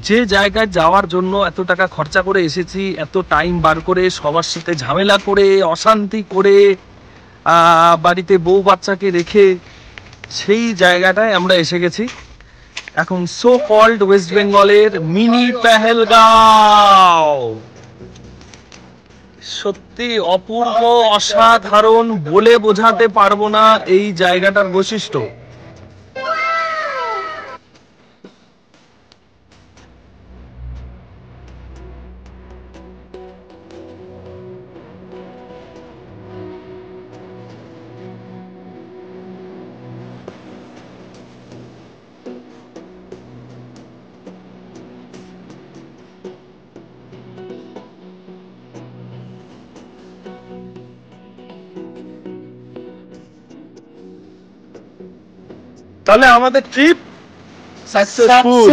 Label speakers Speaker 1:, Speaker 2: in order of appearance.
Speaker 1: যে জায়গায় যাওয়ার জন্য এত টাকা খরচা করে এসেছি, এত টাইম বার করে সবার সাথে ঝামেলা করে অশান্তি করে বাড়িতে বউ বাচ্চাকে রেখে, সেই জায়গাটায় আমরা এসে গেছি এখন। সো কল্ড ওয়েস্ট বেঙ্গলের মিনি পেহেলগাঁও। সত্যি অপূর্ব, অসাধারণ, বলে বোঝাতে পারবো না এই জায়গাটার বৈশিষ্ট্য। তাহলে আমাদের ট্রিপ সাকসেসফুল।